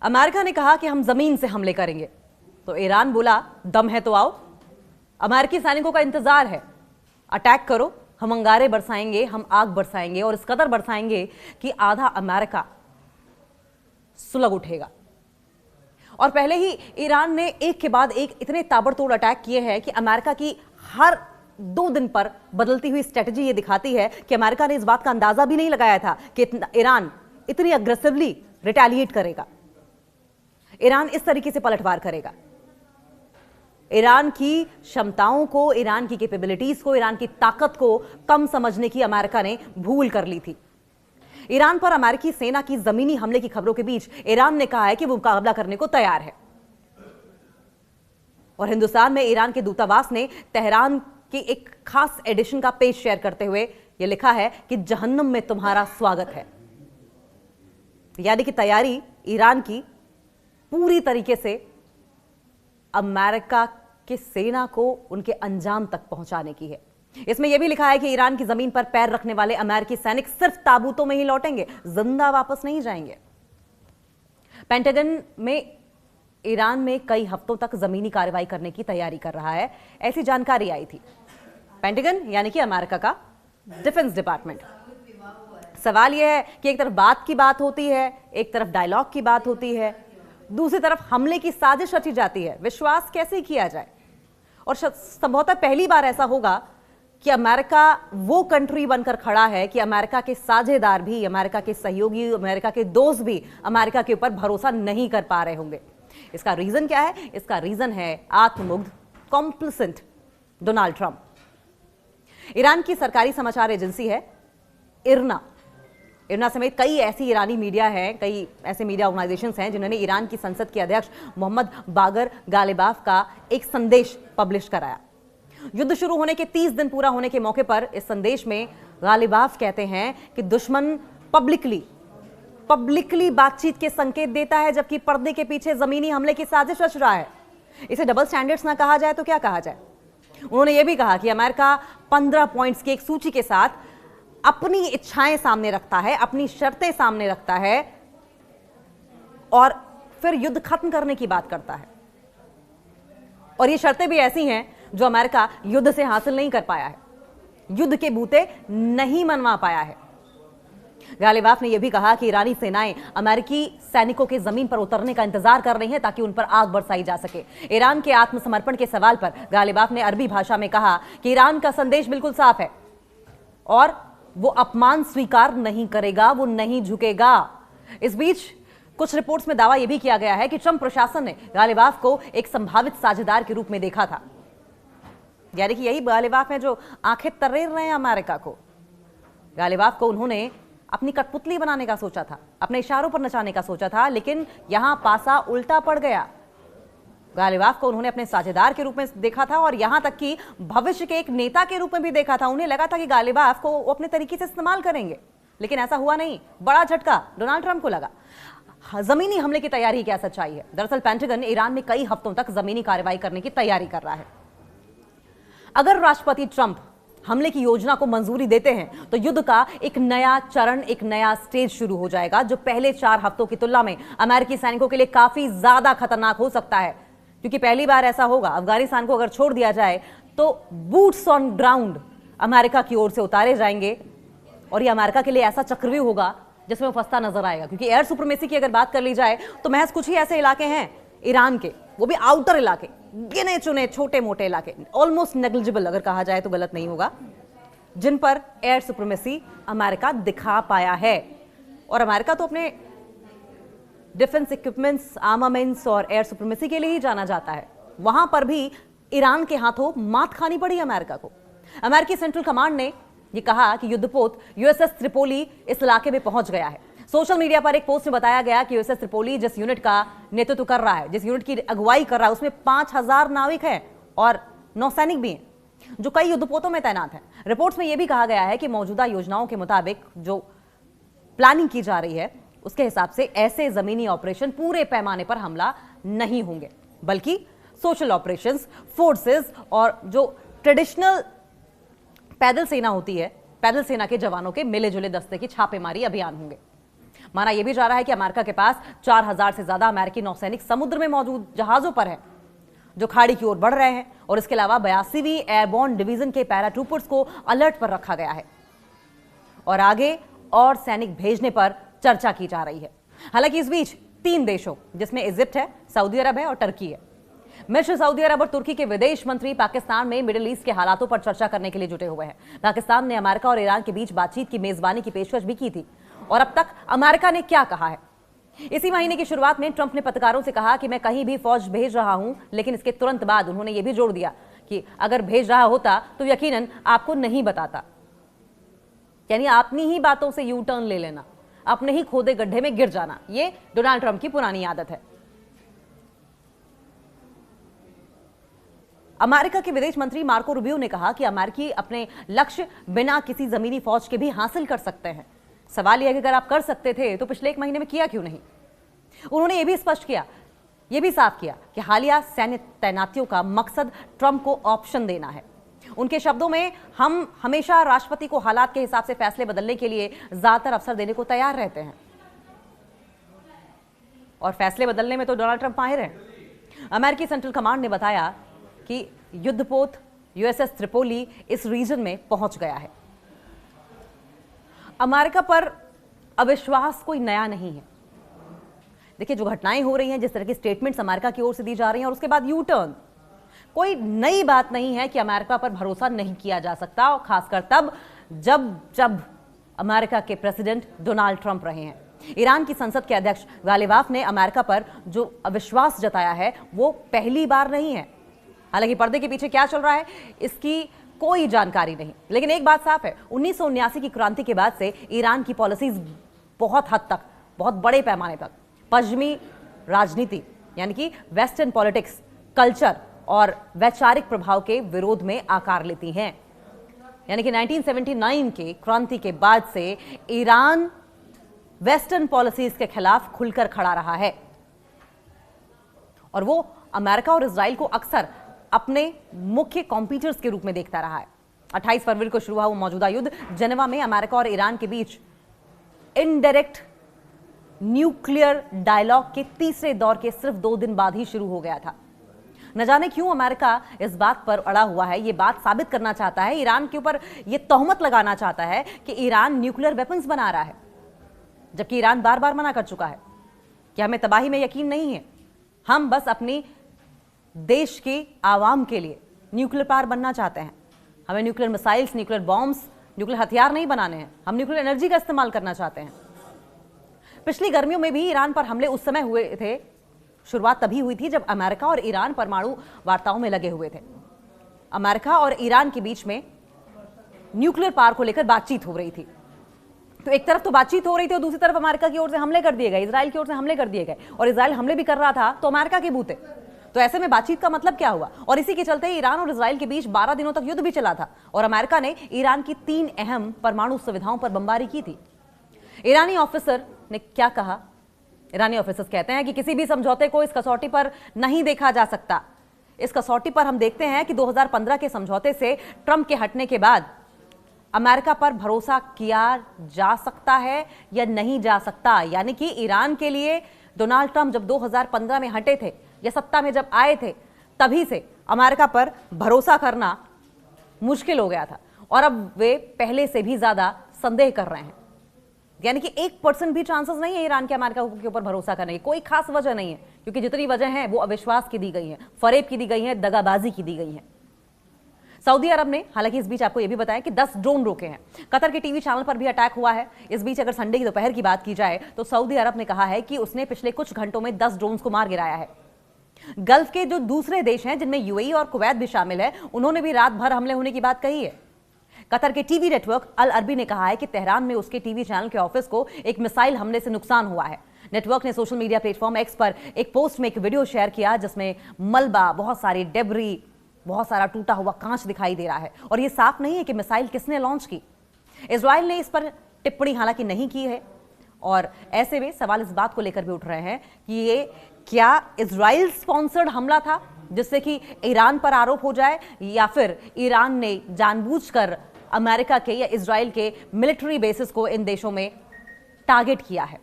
America ने कहा कि हम जमीन से हमले करेंगे, तो ईरान बोला दम है तो आओ, अमेरिकी सैनिकों का इंतजार है, अटैक करो, हम अंगारे बरसाएंगे, हम आग बरसाएंगे और इस कदर बरसाएंगे कि आधा अमेरिका सुलग उठेगा। और पहले ही ईरान ने एक के बाद एक इतने ताबड़तोड़ अटैक किए हैं कि अमेरिका की हर 2 दिन पर बदलती हुई स्ट्रेटजी ये दिखाती है कि अमेरिका ने इस बात का अंदाजा भी नहीं लगाया था कि ईरान इतनी अग्रेसिवली रिटेलिएट करेगा, ईरान इस तरीके से पलटवार करेगा। ईरान की क्षमताओं को, ईरान की कैपेबिलिटीज को, ईरान की ताकत को कम समझने की अमेरिका ने भूल कर ली थी। ईरान पर अमेरिकी सेना की जमीनी हमले की खबरों के बीच ईरान ने कहा है कि वो मुकाबला करने को तैयार है। और हिंदुस्तान में ईरान के दूतावास ने तेहरान की एक खास एडिशन का पेज शेयर करते हुए यह लिखा है कि जहन्नुम में तुम्हारा स्वागत है। यानी कि तैयारी ईरान की पूरी तरीके से अमेरिका की सेना को उनके अंजाम तक पहुंचाने की है। इसमें यह भी लिखा है कि ईरान की जमीन पर पैर रखने वाले अमेरिकी सैनिक सिर्फ ताबूतों में ही लौटेंगे, जिंदा वापस नहीं जाएंगे। पेंटागन में ईरान में कई हफ्तों तक जमीनी कार्रवाई करने की तैयारी कर रहा है, ऐसी जानकारी आई थी। पेंटागन यानी कि अमेरिका का डिफेंस डिपार्टमेंट। सवाल यह है कि एक तरफ बात की बात होती है, एक तरफ डायलॉग की बात होती है, दूसरी तरफ हमले की साजिश रची जाती है। विश्वास कैसे किया जाए? और संभवतः पहली बार ऐसा होगा कि अमेरिका वो कंट्री बनकर खड़ा है कि अमेरिका के साझेदार भी, अमेरिका के सहयोगी, अमेरिका के दोस्त भी अमेरिका के ऊपर भरोसा नहीं कर पा रहे होंगे। इसका रीजन क्या है? इसका रीजन है आत्ममुग्ध, कॉम्प्लिसेंट डोनाल्ड ट्रंप। ईरान की सरकारी समाचार एजेंसी है इरना समेत कई ऐसी ईरानी मीडिया हैं, कई ऐसे मीडिया ऑर्गेनाइजेशंस हैं जिन्होंने ईरान की संसद के अध्यक्ष मोहम्मद बागर गालिबाफ का एक संदेश पब्लिश कराया। युद्ध शुरू होने के 30 दिन पूरा होने के मौके पर इस संदेश में गालिबाफ कहते हैं कि दुश्मन पब्लिकली बातचीत के संकेत देता है, जबकि पर्दे के पीछे जमीनी हमले की साजिश रच रहा है। इसे डबल स्टैंडर्ड्स ना कहा जाए तो क्या कहा जाए? उन्होंने यह भी कहा कि अमेरिका 15 पॉइंट्स की एक सूची के साथ अपनी इच्छाएं सामने रखता है, अपनी शर्तें सामने रखता है और फिर युद्ध खत्म करने की बात करता है। और ये शर्तें भी ऐसी हैं जो अमेरिका युद्ध से हासिल नहीं कर पाया है, युद्ध के बूते नहीं मनवा पाया है। गालिबाफ ने यह भी कहा कि ईरानी सेनाएं अमेरिकी सैनिकों के जमीन पर उतरने का इंतजार कर रही हैं ताकि उन पर आग बरसाई जा सके। ईरान के आत्मसमर्पण के सवाल पर गालिबाफ ने अरबी भाषा में कहा कि ईरान का संदेश बिल्कुल साफ है और वो अपमान स्वीकार नहीं करेगा, वो नहीं झुकेगा। इस बीच कुछ रिपोर्ट्स में दावा यह भी किया गया है कि ट्रंप प्रशासन ने गालिबाफ को एक संभावित साझेदार के रूप में देखा था। यानी कि यही गालिबाफ है जो आंखें तरेर रहे हैं अमेरिका को। गालिबाफ को उन्होंने अपनी कठपुतली बनाने का सोचा था, अपने इशारों पर नचाने का सोचा था, लेकिन यहां पासा उल्टा पड़ गया। गालिबाफ को उन्होंने अपने साझेदार के रूप में देखा था और यहां तक कि भविष्य के एक नेता के रूप में भी देखा था। उन्हें लगा था कि गालिबाफ को वो अपने तरीके से इस्तेमाल करेंगे, लेकिन ऐसा हुआ नहीं। बड़ा झटका डोनाल्ड ट्रंप को लगा। जमीनी हमले की तैयारी क्या सच्चाई है? दरअसल पेंटागन ईरान में कई हफ्तों तक जमीनी कार्रवाई करने की तैयारी कर रहा है। अगर राष्ट्रपति ट्रंप हमले की योजना को मंजूरी देते हैं तो युद्ध का एक नया चरण, एक नया स्टेज शुरू हो जाएगा, जो पहले 4 हफ्तों की तुलना में अमेरिकी सैनिकों के लिए काफी ज्यादा खतरनाक हो सकता है। क्योंकि पहली बार ऐसा होगा, अफगानिस्तान को अगर छोड़ दिया जाए तो बूट्स ऑन ग्राउंड अमेरिका की ओर से उतारे जाएंगे और यह अमेरिका के लिए ऐसा चक्रव्यूह होगा जिसमें वो फंसता नजर आएगा। क्योंकि एयर सुप्रीमेसी की अगर बात कर ली जाए तो महज कुछ ही ऐसे इलाके हैं ईरान के, वो भी आउटर इलाके, गिने चुने छोटे मोटे इलाके, ऑलमोस्ट नेग्लिजिबल अगर कहा जाए तो गलत नहीं होगा, जिन पर एयर सुप्रीमेसी अमेरिका दिखा पाया है। और अमेरिका तो अपने डिफेंस इक्विपमेंट्स, आर्मामेंट्स और एयर सुप्रीमेसी के लिए ही जाना जाता है। वहां पर भी ईरान के हाथों मात खानी पड़ी अमेरिका को। अमेरिकी सेंट्रल कमांड ने यह कहा कि युद्धपोत यूएसएस त्रिपोली इस इलाके में पहुंच गया है। सोशल मीडिया पर एक पोस्ट में बताया गया कि यूएसएस त्रिपोली जिस यूनिट का नेतृत्व कर रहा है, जिस यूनिट की अगुवाई कर रहा है, उसमें 5000 नाविक हैं और नौसैनिक भी हैं जो कई युद्धपोतों में तैनात हैं। रिपोर्ट्स में यह भी कहा गया है कि मौजूदा योजनाओं के मुताबिक जो प्लानिंग की जा रही है उसके हिसाब से ऐसे जमीनी ऑपरेशन पूरे पैमाने पर हमला नहीं होंगे, बल्कि सोशल ऑपरेशंस, फोर्सेस और जो ट्रेडिशनल पैदल सेना होती है, पैदल सेना के जवानों के मिले जुले दस्ते की छापेमारी अभियान होंगे। माना यह भी जा रहा है कि अमेरिका के पास 4000 से ज्यादा अमेरिकी नौसैनिक समुद्र में मौजूद जहाजों पर हैं, जो खाड़ी की ओर बढ़ रहे हैं, और इसके अलावा 82वीं एयरबोर्न डिवीजन के पैराट्रूपर्स को अलर्ट पर रखा गया है और आगे और सैनिक भेजने पर चर्चा की जा रही है। हालांकि इस बीच 3 देशों, जिसमें इजिप्ट है, सऊदी अरब है और टर्की है, मिस्र, सऊदी अरब और तुर्की के विदेश मंत्री पाकिस्तान में मिडिल ईस्ट के हालातों पर चर्चा करने के लिए जुटे हुए हैं। पाकिस्तान ने अमेरिका और ईरान के बीच बातचीत की मेजबानी की पेशकश भी की थी। और अब तक अमेरिका ने क्या कहा है? इसी महीने की शुरुआत में ट्रंप ने पत्रकारों से कहा कि मैं कहीं भी फौज भेज रहा हूं, लेकिन इसके तुरंत बाद उन्होंने यह भी जोड़ दिया कि अगर भेज रहा होता तो यकीनन आपको नहीं बताता। यानी अपनी ही बातों से यू टर्न ले लेना, अपने ही खोदे गड्ढे में गिर जाना, यह डोनाल्ड ट्रंप की पुरानी आदत है। अमेरिका के विदेश मंत्री मार्को रूबियो ने कहा कि अमेरिकी अपने लक्ष्य बिना किसी जमीनी फौज के भी हासिल कर सकते हैं। सवाल यह कि अगर आप कर सकते थे तो पिछले 1 महीने में किया क्यों नहीं? उन्होंने यह भी स्पष्ट किया, यह भी साफ किया कि हालिया सैन्य तैनातियों का मकसद ट्रंप को ऑप्शन देना है। उनके शब्दों में, हम हमेशा राष्ट्रपति को हालात के हिसाब से फैसले बदलने के लिए ज्यादातर अवसर देने को तैयार रहते हैं, और फैसले बदलने में तो डोनाल्ड ट्रंप माहिर हैं। अमेरिकी सेंट्रल कमांड ने बताया कि युद्धपोत यूएसएस त्रिपोली इस रीजन में पहुंच गया है। अमेरिका पर अविश्वास कोई नया नहीं है। देखिए, जो घटनाएं हो रही हैं, जिस तरह की स्टेटमेंट्स अमेरिका की ओर से दी जा रही हैं और उसके बाद यू टर्न, कोई नई बात नहीं है कि अमेरिका पर भरोसा नहीं किया जा सकता, और खासकर तब जब अमेरिका के प्रेसिडेंट डोनाल्ड ट्रंप रहे हैं। ईरान की संसद के अध्यक्ष गालिबाफ ने अमेरिका पर जो अविश्वास जताया है वो पहली बार नहीं है। हालांकि पर्दे के पीछे क्या चल रहा है इसकी कोई जानकारी नहीं, लेकिन एक बात साफ है, 1979 की क्रांति के बाद से ईरान की पॉलिसीज बहुत हद तक, बहुत बड़े पैमाने तक पश्चिमी राजनीति यानी कि वेस्टर्न पॉलिटिक्स, कल्चर और वैचारिक प्रभाव के विरोध में आकार लेती हैं। यानी कि 1979 के क्रांति के बाद से ईरान वेस्टर्न पॉलिसीज के खिलाफ खुलकर खड़ा रहा है, और वो अमेरिका और इजराइल को अक्सर अपने मुख्य कॉम्पिटिटर्स के रूप में देखता रहा है। 28 फरवरी को शुरू हुआ वो मौजूदा युद्ध जेनेवा में अमेरिका और ईरान के बीच इनडायरेक्ट न्यूक्लियर डायलॉग के तीसरे दौर के सिर्फ 2 दिन बाद ही शुरू हो गया था। न जाने क्यों अमेरिका इस बात पर अड़ा हुआ है, ये बात साबित करना चाहता है, ईरान के ऊपर ये तोहमत लगाना चाहता है कि ईरान न्यूक्लियर वेपन्स बना रहा है, जबकि ईरान बार बार मना कर चुका है कि हमें तबाही में यकीन नहीं है, हम बस अपनी देश के आवाम के लिए न्यूक्लियर पावर बनना चाहते हैं, हमें nuclear missiles, nuclear bombs, nuclear हथियार नहीं बनाने हैं, हम न्यूक्लियर एनर्जी का इस्तेमाल करना चाहते हैं। पिछली गर्मियों में भी ईरान पर हमले उस समय हुए थे, शुरुआत तभी हुई थी जब अमेरिका और ईरान परमाणु वार्ताओं में लगे हुए थे। अमेरिका और ईरान के बीच में न्यूक्लियर पावर को लेकर बातचीत हो रही थी। तो एक तरफ तो बातचीत हो रही थी और दूसरी तरफ अमेरिका की ओर से हमले कर दिए गए, इजराइल की ओर से हमले कर दिए गए, और इजराइल हमले भी कर रहा था तो अमेरिका के बूते। तो ऐसे में बातचीत का मतलब क्या हुआ? और इसी के चलते ईरान और इजराइल के बीच 12 दिनों तक युद्ध भी चला था, और अमेरिका ने ईरान की 3 अहम परमाणु सुविधाओं पर बमबारी की थी। ईरानी ऑफिसर ने क्या कहा? ईरानी ऑफिसर्स कहते हैं कि किसी भी समझौते को इस कसौटी पर नहीं देखा जा सकता। इस कसौटी पर हम देखते हैं कि 2015 के समझौते से ट्रंप के हटने के बाद अमेरिका पर भरोसा किया जा सकता है या नहीं जा सकता। यानी कि ईरान के लिए डोनाल्ड ट्रंप जब 2015 में हटे थे या सत्ता में जब आए थे, तभी से अमेरिका पर भरोसा करना मुश्किल हो गया था, और अब वे पहले से भी ज्यादा संदेह कर रहे हैं। यानी कि 1% भी चांसेस नहीं है ईरान के अमेरिका के ऊपर भरोसा करने की। कोई खास वजह नहीं है, क्योंकि जितनी वजह है वो अविश्वास की दी गई है, फरेब की दी गई है, दगाबाजी की दी गई है। सऊदी अरब ने हालांकि इस बीच आपको यह भी बताया कि 10 ड्रोन रोके हैं। कतर के टीवी चैनल पर भी अटैक हुआ है। इस बीच अगर संडे की दोपहर की बात की जाए तो सऊदी अरब ने कहा है कि उसने पिछले कुछ घंटों में 10 ड्रोन्स को मार गिराया है। गल्फ के जो दूसरे देश हैं, जिनमें यूएई और कुवैत भी शामिल है, उन्होंने भी रात भर हमले होने की बात कही है। कतर के टीवी नेटवर्क अल अरबी ने कहा है कि तेहरान में उसके टीवी चैनल के ऑफिस को एक मिसाइल हमले से नुकसान हुआ है। नेटवर्क ने सोशल मीडिया प्लेटफॉर्म एक्स पर एक पोस्ट में एक वीडियो शेयर किया जिसमें मलबा, बहुत सारी डेब्री, बहुत सारा टूटा हुआ कांच दिखाई दे रहा है, और यह साफ नहीं है कि मिसाइल किसने लॉन्च की। इजराइल ने इस पर टिप्पणी हालांकि नहीं की है, और ऐसे में सवाल इस बात को लेकर भी उठ रहे हैं कि ये क्या इजराइल स्पॉन्सर्ड हमला था जिससे कि ईरान पर आरोप हो जाए, या फिर ईरान ने जानबूझकर अमेरिका के या इजराइल के मिलिट्री बेसिस को इन देशों में टारगेट किया है।